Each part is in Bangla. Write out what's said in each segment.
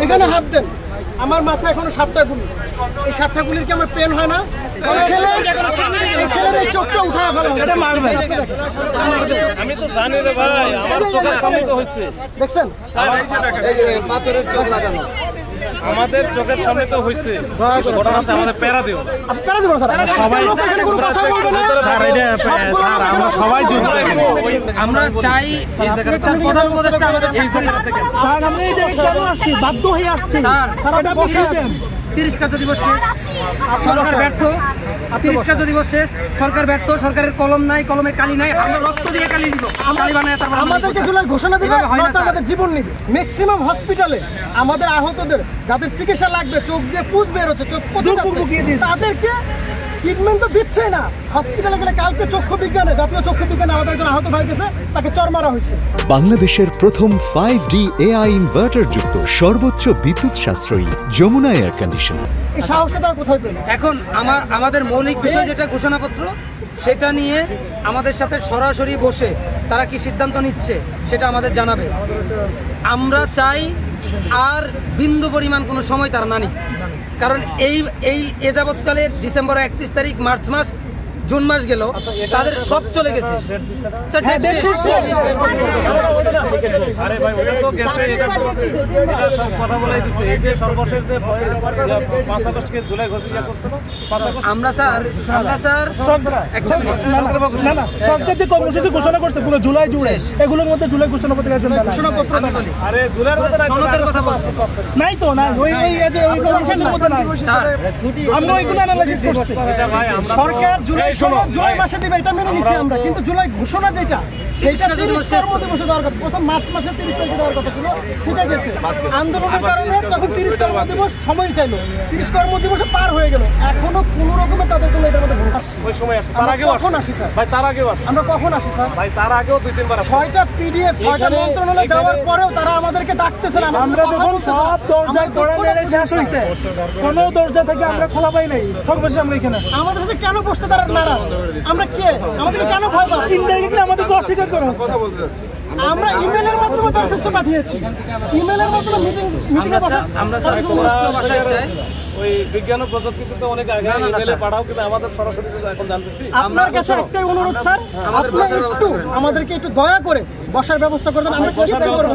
এখানে হাত দেন, আমার মাথায় এখনো 7টা গুলি, এই 7টা গুলির কি আমার পেন হয় না? ছেলের এই চোখটা উঠায় ফেলা, এটা মারবেন। আমি তো জানি রে ভাই, আমার চোখের সামনে তো হয়েছে। দেখছেন পাথরের চোখ লাগানো, আমাদের চোখের সামনে তো হয়েছে। আমাদের প্যারা দিও, প্যারা দিব স্যার, সবাই আমরা সবাই আমরা চাই প্রধান উপদেষ্টা আমাদের স্যার, আমরা এই যে কেন আসছি, বাধ্য হয়ে আসছি স্যার। এটা বসেছেন 30 কার্য দিবস শেষ, সরকার ব্যর্থ। 30 কার্য দিবস শেষ, সরকার ব্যর্থ। সরকারের কলম নাই, কলমে কালি নাই। আমরা রক্ত দিয়ে কালি দিব, কালি বানায় তারপর আমাদেরকে জুলাই ঘোষণা দিবে, আমাদের জীবন নিবে। ম্যাক্সিমাম হসপিটালে আমাদের আহতদের যাদের চিকিৎসা লাগবে, চোখ দিয়ে পুঁজ বের হচ্ছে, চোখ পচে যাচ্ছে, তাদেরকে ট্রিটমেন্ট তো দিচ্ছে না। হসপিটালে গেলে কালকে চক্ষু বিজ্ঞানে, জাতীয় চক্ষু বিজ্ঞানে আমাদের একজন আহত ভাই গেছে, তাকে চর মারা হয়েছে। বাংলাদেশের প্রথম 5D AI ইনভার্টার যুক্ত সর্বোচ্চ বিদ্যুৎ সাশ্রয়ী যমুনা এয়ার কন্ডিশনার। এই সাহসটা তারা কোথায় পেল? এখন আমাদের মৌলিক বিষয় যেটা ঘোষণাপত্র, সেটা নিয়ে আমাদের সাথে সরাসরি বসে তারা কি সিদ্ধান্ত নিচ্ছে সেটা আমাদের জানাবে। আমরা চাই আর বিন্দু পরিমাণ কোনো সময় তারা না নিক, কারণ এই যাবৎকালে ডিসেম্বর 31 তারিখ, মার্চ মাস, জুন মাস গেল, তাদের সব চলে গেছে। আমরা স্যার সরকার যে কর্মসূচি ঘোষণা করছে পুরো জুলাই জুড়ে, এগুলোর মধ্যে জুলাই ঘোষণা করতে গেছেন নাই তো, না ওই মধ্যে নাই। আমরা ওইগুলো অ্যানালাইসিস করছি। সরকার জুলাই মাসে দিবে এটা মেনে নিছি আমরা, কিন্তু জুলাই ঘোষণা যেটা, সেটা 30 কর্মদিবসে দেওয়ার কথা। প্রথম মার্চ মাসের 30 তারিখে দেওয়ার কথা ছিল, সেটা গেছে। আন্দোলনের কারণে তখন 30 কর্মদিবস সময় চাইলো, 30 কর্মদিবসে পার হয়ে গেল, এখনো কোন রকমের তাদের কোনো এটার মধ্যে ভুল আসছে। ওই সময় আসছে, তার আগেও কখন আসি স্যার? ভাই তার আগেও আসছে। আমরা কখন আসি স্যার? ভাই তার আগেও 2-3 বার আসছে। 6টা PDF 6টা মন্ত্রণালয় দেওয়ার পরেও তারা আমাদেরকে ডাকতেছেন। আমরা যখন সব দরজায় দৌড়ে মেরে শেষ হয়েছে, কোনো দরজা থেকে আমরা খোলা পাই নাই, সর্বশেষে আমরা এখানে আসছি। আমাদের সাথে কেন বসতে তারা নারাজ? আমরা কে? আমাদেরকে কেন ভয় পায়? ইনডাইরেক্টলি আমাদেরকে অস্বীকার করা হচ্ছে। আমরা ইমেলের মাধ্যমে দরখাস্ত পাঠিয়েছি, ইমেলের মাধ্যমে মিটিংয়ে বসা। আমরা স্পষ্ট ভাষায় চাই, ওই বিজ্ঞান ও প্রযুক্তিতে তো অনেক আগে ইমেলে পাঠাও, কিন্তু আমাদের সরাসরি এখন জানতেছি। আপনার কাছে একটাই অনুরোধ স্যার, আমাদেরকে একটু দয়া করে বসার ব্যবস্থা করে দেন। আমরা চিকিৎসা করব।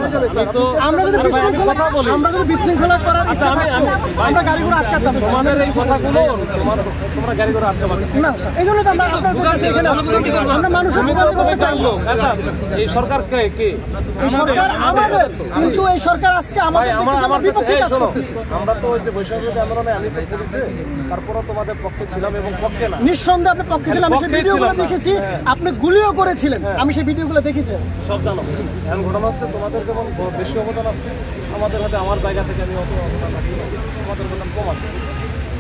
আমরা যদি বিশৃঙ্খলা করার ইচ্ছা থাকে, আমরা গাড়িগুলো আটকাতাম। তোমাদের এই কথাগুলো তোমরা গাড়িগুলো আটকাবে না স্যার, এই জন্য তো আমরা আপনাদের কাছে এখানে আসছি। আমরা মানুষের বিপদে করতে চাই। আচ্ছা, এই সরকার কে? এই সরকার আমাদের, কিন্তু এই সরকার আজকে আমাদের বিপক্ষে কাজ করতেছে। আমরা তো ওই যে বৈষম্য আন্দোলনে আমি তো করেছি, তারপরে তোমাদের পক্ষে ছিলাম এবং পক্ষে না। নিঃসন্দেহে আপনি পক্ষে ছিলেন, আমি সেই ভিডিওগুলো দেখেছি। আপনি গুলিও করেছিলেন, আমি সেই ভিডিওগুলো দেখেছি। সব জানো। এখন ঘটনা হচ্ছে তোমাদের যেমন বেশি অবদান আছে, আমাদের হাতে আমার জায়গা থেকে আমি অত অবদান রাখি, তোমাদের অবদান কম আছে।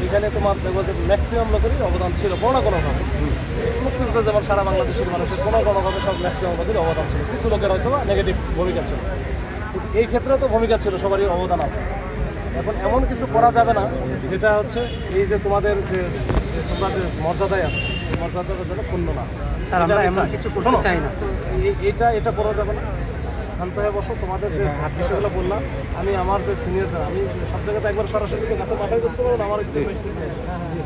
এখানে তোমার দেখবো যে ম্যাক্সিমাম লোকেরই অবদান ছিল কোনো না কোনোভাবে। মুক্তিযুদ্ধ যেমন সারা বাংলাদেশের মানুষের কোনো কোনোভাবে সব ম্যাক্সিমাম লোকেরই অবদান ছিল, কিছু লোকের হয়তো নেগেটিভ ভূমিকা ছিল। এই ক্ষেত্রেও তো ভূমিকা ছিল, সবারই অবদান আছে। এখন এমন কিছু করা যাবে না যেটা হচ্ছে এই যে তোমাদের যে তোমরা যে মর্যাদায় আছে, মর্যাদার জন্য পূর্ণ না। স্যার আমরা এমন কিছু করতে চাই না, এটা করা যাবে না। শান্ত হয়ে বসো। তোমাদের যে বিষয়গুলো বললাম, আমি আমার যে সিনিয়র, আমি সব জায়গাতে একবার সরাসরি গাছে মাথায় করতে পারবো না, আমার স্টেপ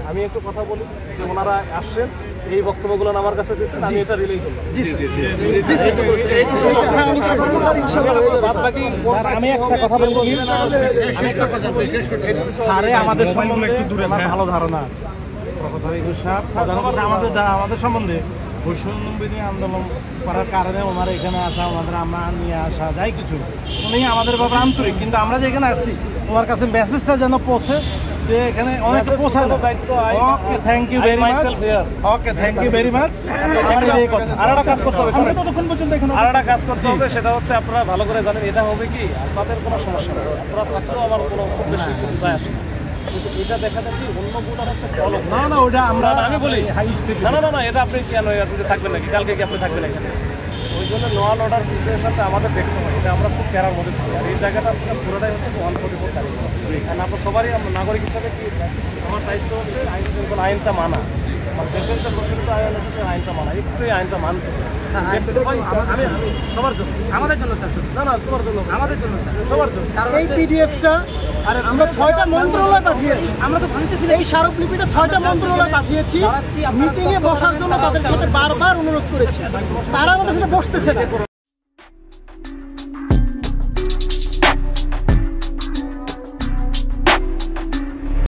আমি একটু কথা বলি যে ওনারা আসছেন, এই বক্তব্যগুলো আমার কাছে দিচ্ছেন, আমি এটা রিলেই করলাম। আমি একটা কথা বলবো, স্যারে আমাদের সম্বন্ধে একটু দূরে ভালো ধারণা আছে। আমাদের সম্বন্ধে বৈষম্যবিরোধী আন্দোলন করার কারণে ওনারা এখানে আসা, আমাদের আমরা নিয়ে আসা যাই কিছু, উনি আমাদের ব্যাপারে আন্তরিক। কিন্তু আমরা যে এখানে আসছি, ওনার কাছে মেসেজটা যেন পৌঁছে যে এখানে অনেক পৌঁছানো। Okay, thank you very much. Okay, thank you very much. আর একটা কাজ করতে হবে, ততক্ষণ পর্যন্ত এখানে আর একটা কাজ করতে হবে, সেটা হচ্ছে আপনারা ভালো করে জানেন, এটা হবে কি আপনাদের কোনো সমস্যা নেই, আপনারা থাকলেও আমার কোনো খুব বেশি কিছু যায় আসে। কিন্তু এটা দেখা যায় কি অন্য ভোটার হচ্ছে ফলো না ওটা আমরা আমি বলি না এটা আপনি কেন থাকবেন নাকি, কালকে কি আপনি থাকবেন এখানে? ওই জন্য ল অ্যান্ড অর্ডার সিচুয়েশনটা আমাদের দেখতে হবে, এটা আমরা খুব প্যারার মধ্যে থাকি। আর এই জায়গাটা হচ্ছে পুরোটাই হচ্ছে 144 চালু করা। কারণ আমরা সবারই নাগরিক হিসাবে কি আমার দায়িত্ব হচ্ছে আইন শৃঙ্খলা আইনটা মানা, আমার দেশের যে প্রচলিত আইন আছে সেই আইনটা মানা, একটু এই আইনটা মানতে হবে সবার জন্য, আমাদের জন্য স্যার, না তোমার জন্য, আমাদের জন্য স্যার, সবার জন্য। এই পিডিএফটা আমরা 6টা মন্ত্রণালয় পাঠিয়েছি। আমরা তো ভাঙতেছি এই স্মারকলিপিটা 6টা মন্ত্রণালয় পাঠিয়েছি, মিটিংয়ে বসার জন্য তাদের সাথে বারবার অনুরোধ করেছি, তারা আমাদের সাথে বসতেছে না।